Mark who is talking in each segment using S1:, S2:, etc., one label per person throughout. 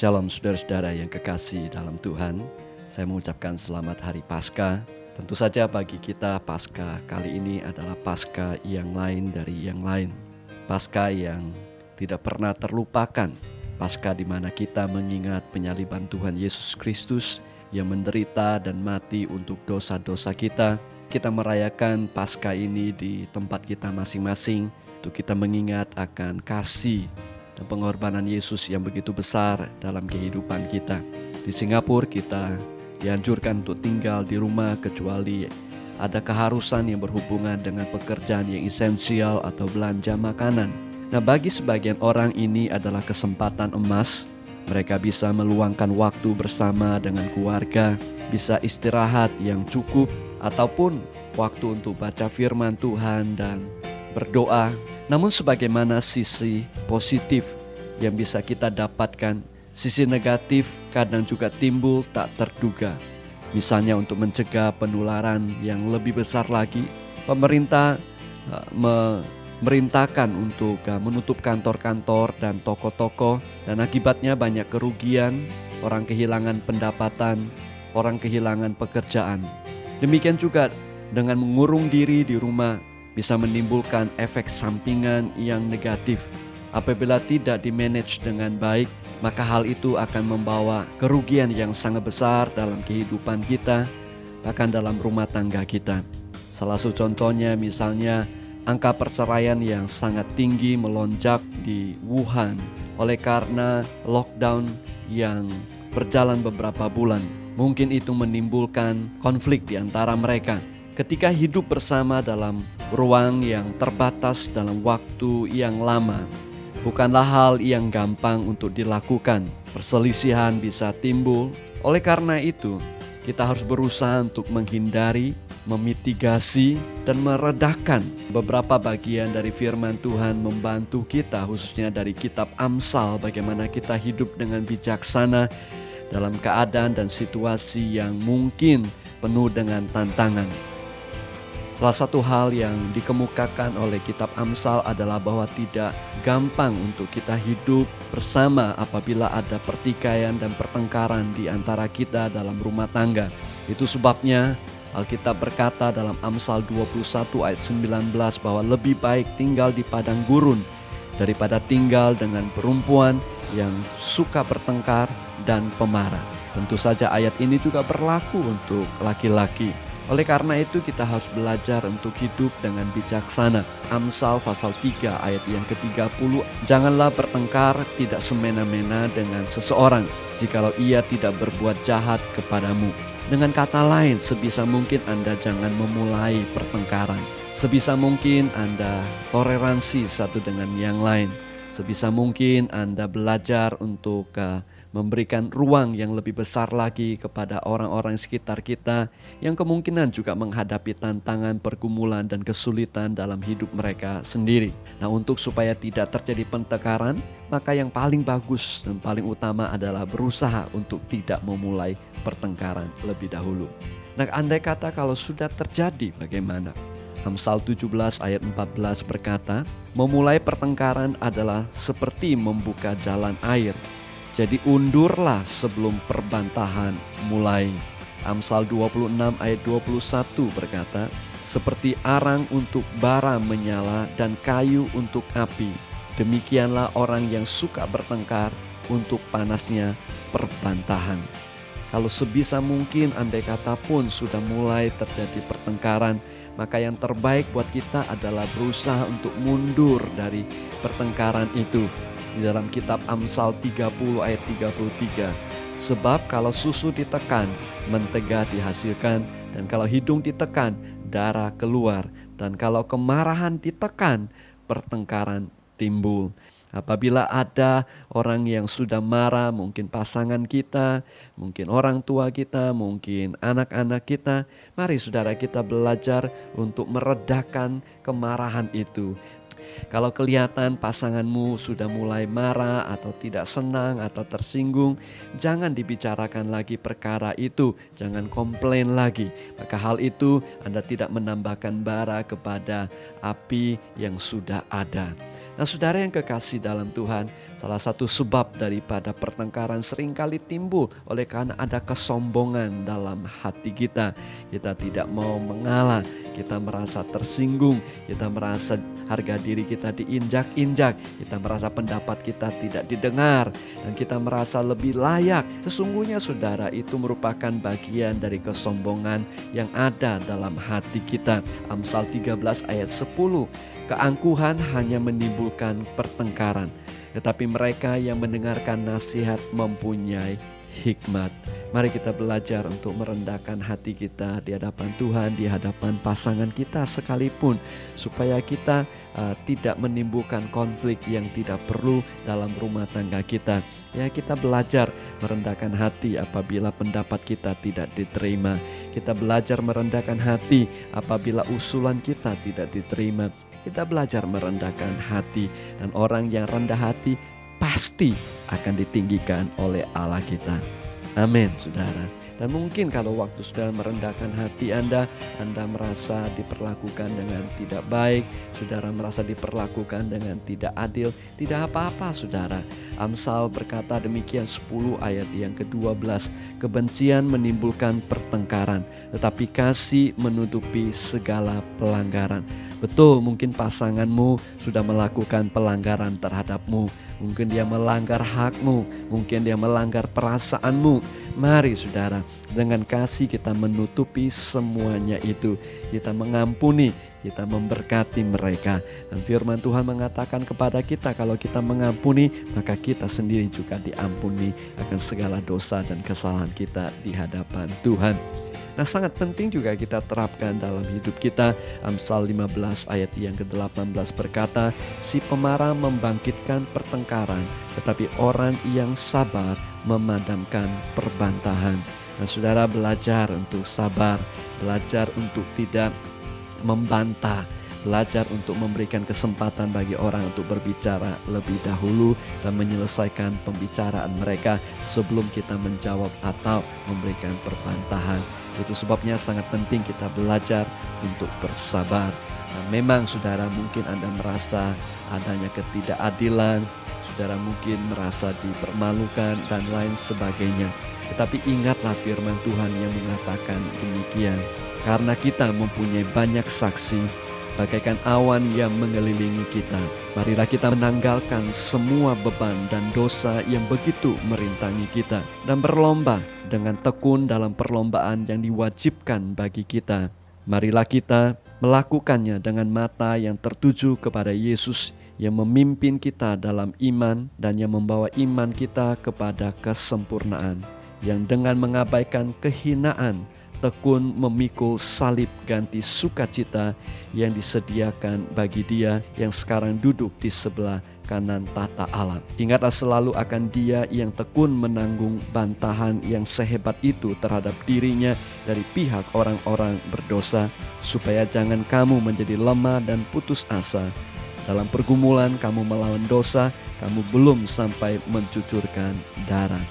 S1: Shalom saudara-saudara yang kekasih dalam Tuhan. Saya mengucapkan selamat Hari Paskah. Tentu saja bagi kita Paskah kali ini adalah Paskah yang lain dari yang lain. Paskah yang tidak pernah terlupakan. Paskah di mana kita mengingat penyaliban Tuhan Yesus Kristus yang menderita dan mati untuk dosa-dosa kita. Kita merayakan Paskah ini di tempat kita masing-masing untuk kita mengingat akan kasih dan pengorbanan Yesus yang begitu besar dalam kehidupan kita. Di Singapura kita dianjurkan untuk tinggal di rumah kecuali ada keharusan yang berhubungan dengan pekerjaan yang esensial atau belanja makanan. Nah, bagi sebagian orang ini adalah kesempatan emas. Mereka bisa meluangkan waktu bersama dengan keluarga, bisa istirahat yang cukup, ataupun waktu untuk baca firman Tuhan dan berdoa. Namun sebagaimana sisi positif yang bisa kita dapatkan, sisi negatif kadang juga timbul tak terduga. Misalnya untuk mencegah penularan yang lebih besar lagi, pemerintah memerintahkan untuk menutup kantor-kantor dan toko-toko, dan akibatnya banyak kerugian, orang kehilangan pendapatan, orang kehilangan pekerjaan. Demikian juga dengan mengurung diri di rumah bisa menimbulkan efek sampingan yang negatif. Apabila tidak dimanage dengan baik, maka hal itu akan membawa kerugian yang sangat besar dalam kehidupan kita, bahkan dalam rumah tangga kita. Salah satu contohnya misalnya angka perceraian yang sangat tinggi melonjak di Wuhan oleh karena lockdown yang berjalan beberapa bulan. Mungkin itu menimbulkan konflik di antara mereka. Ketika hidup bersama dalam ruang yang terbatas dalam waktu yang lama, bukanlah hal yang gampang untuk dilakukan. Perselisihan bisa timbul. Oleh karena itu, kita harus berusaha untuk menghindari, memitigasi, dan meredakan. Beberapa bagian dari firman Tuhan membantu kita, khususnya dari kitab Amsal, bagaimana kita hidup dengan bijaksana dalam keadaan dan situasi yang mungkin penuh dengan tantangan. Salah satu hal yang dikemukakan oleh kitab Amsal adalah bahwa tidak gampang untuk kita hidup bersama apabila ada pertikaian dan pertengkaran di antara kita dalam rumah tangga. Itu sebabnya Alkitab berkata dalam Amsal 21 ayat 19 bahwa lebih baik tinggal di padang gurun daripada tinggal dengan perempuan yang suka bertengkar dan pemarah. Tentu saja ayat ini juga berlaku untuk laki-laki. Oleh karena itu kita harus belajar untuk hidup dengan bijaksana. Amsal pasal 3 ayat yang ke-30, janganlah bertengkar tidak semena-mena dengan seseorang jikalau ia tidak berbuat jahat kepadamu. Dengan kata lain, sebisa mungkin Anda jangan memulai pertengkaran. Sebisa mungkin Anda toleransi satu dengan yang lain. Sebisa mungkin Anda belajar untuk memberikan ruang yang lebih besar lagi kepada orang-orang sekitar kita yang kemungkinan juga menghadapi tantangan, pergumulan, dan kesulitan dalam hidup mereka sendiri. Nah, untuk supaya tidak terjadi pertengkaran, maka yang paling bagus dan paling utama adalah berusaha untuk tidak memulai pertengkaran lebih dahulu. Nah, andai kata kalau sudah terjadi, bagaimana? Amsal 17 ayat 14 berkata, memulai pertengkaran adalah seperti membuka jalan air. Jadi undurlah sebelum perbantahan mulai. Amsal 26 ayat 21 berkata, seperti arang untuk bara menyala dan kayu untuk api, demikianlah orang yang suka bertengkar untuk panasnya perbantahan. Kalau sebisa mungkin andai kata pun sudah mulai terjadi pertengkaran, maka yang terbaik buat kita adalah berusaha untuk mundur dari pertengkaran itu. Di dalam kitab Amsal 30 ayat 33, sebab kalau susu ditekan, mentega dihasilkan, dan kalau hidung ditekan, darah keluar, dan kalau kemarahan ditekan, pertengkaran timbul. Apabila ada orang yang sudah marah, mungkin pasangan kita, mungkin orang tua kita, mungkin anak-anak kita, mari saudara kita belajar untuk meredakan kemarahan itu. Kalau kelihatan pasanganmu sudah mulai marah atau tidak senang atau tersinggung, jangan dibicarakan lagi perkara itu, jangan komplain lagi. Maka hal itu Anda tidak menambahkan bara kepada api yang sudah ada. Nah, saudara yang kekasih dalam Tuhan, salah satu sebab daripada pertengkaran seringkali timbul oleh karena ada kesombongan dalam hati kita. Kita tidak mau mengalah, kita merasa tersinggung, kita merasa harga diri kita diinjak-injak, kita merasa pendapat kita tidak didengar, dan kita merasa lebih layak. Sesungguhnya saudara, itu merupakan bagian dari kesombongan yang ada dalam hati kita. Amsal 13 ayat 10, keangkuhan hanya menimbulkan pertengkaran, tetapi mereka yang mendengarkan nasihat mempunyai hikmat. Mari kita belajar untuk merendahkan hati kita di hadapan Tuhan, di hadapan pasangan kita sekalipun, supaya kita tidak menimbulkan konflik yang tidak perlu dalam rumah tangga kita. Ya, kita belajar merendahkan hati apabila pendapat kita tidak diterima. Kita belajar merendahkan hati apabila usulan kita tidak diterima. Kita belajar merendahkan hati, dan orang yang rendah hati pasti akan ditinggikan oleh Allah kita. Amin, saudara. Dan mungkin kalau waktu saudara merendahkan hati Anda merasa diperlakukan dengan tidak baik, saudara merasa diperlakukan dengan tidak adil, tidak apa-apa saudara. Amsal berkata demikian 10 ayat yang ke-12, kebencian menimbulkan pertengkaran, tetapi kasih menutupi segala pelanggaran. Betul, mungkin pasanganmu sudah melakukan pelanggaran terhadapmu. Mungkin dia melanggar hakmu, mungkin dia melanggar perasaanmu. Mari saudara, dengan kasih kita menutupi semuanya itu. Kita mengampuni, kita memberkati mereka. Dan firman Tuhan mengatakan kepada kita, kalau kita mengampuni, maka kita sendiri juga diampuni akan segala dosa dan kesalahan kita di hadapan Tuhan. Nah, sangat penting juga kita terapkan dalam hidup kita. Amsal 15 ayat yang ke-18 berkata, si pemarah membangkitkan pertengkaran, tetapi orang yang sabar memadamkan perbantahan. Nah, saudara, belajar untuk sabar, belajar untuk tidak membantah, belajar untuk memberikan kesempatan bagi orang untuk berbicara lebih dahulu dan menyelesaikan pembicaraan mereka sebelum kita menjawab atau memberikan perbantahan. Itu sebabnya sangat penting kita belajar untuk bersabar. Nah, memang saudara, mungkin Anda merasa adanya ketidakadilan, saudara mungkin merasa dipermalukan dan lain sebagainya. Tetapi ingatlah firman Tuhan yang mengatakan demikian. Karena kita mempunyai banyak saksi bagaikan awan yang mengelilingi kita, marilah kita menanggalkan semua beban dan dosa yang begitu merintangi kita, dan berlomba dengan tekun dalam perlombaan yang diwajibkan bagi kita. Marilah kita melakukannya dengan mata yang tertuju kepada Yesus yang memimpin kita dalam iman dan yang membawa iman kita kepada kesempurnaan, yang dengan mengabaikan kehinaan tekun memikul salib ganti sukacita yang disediakan bagi Dia yang sekarang duduk di sebelah kanan tahta Allah. Ingatlah selalu akan Dia yang tekun menanggung bantahan yang sehebat itu terhadap dirinya dari pihak orang-orang berdosa, supaya jangan kamu menjadi lemah dan putus asa. Dalam pergumulan kamu melawan dosa, kamu belum sampai mencucurkan darah.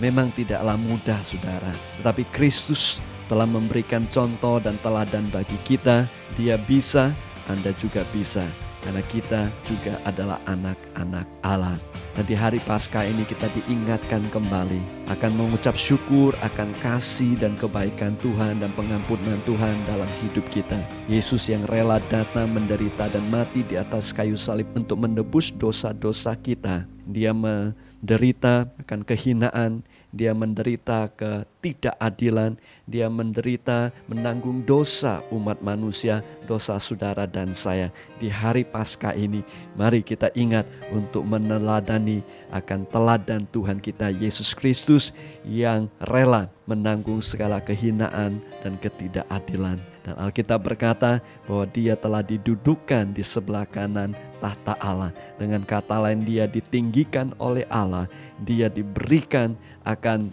S1: Memang tidaklah mudah saudara, tetapi Kristus telah memberikan contoh dan teladan bagi kita. Dia bisa, Anda juga bisa, karena kita juga adalah anak-anak Allah. Dan di hari Paskah ini kita diingatkan kembali akan mengucap syukur akan kasih dan kebaikan Tuhan dan pengampunan Tuhan dalam hidup kita. Yesus yang rela datang menderita dan mati di atas kayu salib untuk menebus dosa-dosa kita. Dia menderita akan kehinaan, Dia menderita ketidakadilan, Dia menderita menanggung dosa umat manusia, dosa saudara dan saya. Di hari Paskah ini, mari kita ingat untuk meneladani akan teladan Tuhan kita Yesus Kristus yang rela menanggung segala kehinaan dan ketidakadilan. Dan Alkitab berkata bahwa Dia telah didudukkan di sebelah kanan tahta Allah. Dengan kata lain, Dia ditinggikan oleh Allah. Dia diberikan akan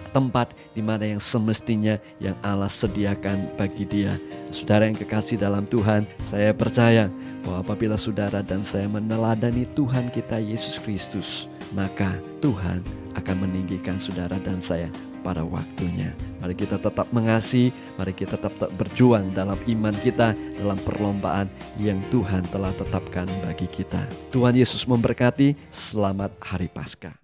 S1: tempat di mana yang semestinya yang Allah sediakan bagi Dia. Saudara yang kekasih dalam Tuhan, saya percaya bahwa apabila saudara dan saya meneladani Tuhan kita Yesus Kristus, maka Tuhan akan akan meninggikan saudara dan saya pada waktunya. Mari kita tetap mengasihi, mari kita tetap berjuang dalam iman kita, dalam perlombaan yang Tuhan telah tetapkan bagi kita. Tuhan Yesus memberkati. Selamat Hari Paskah.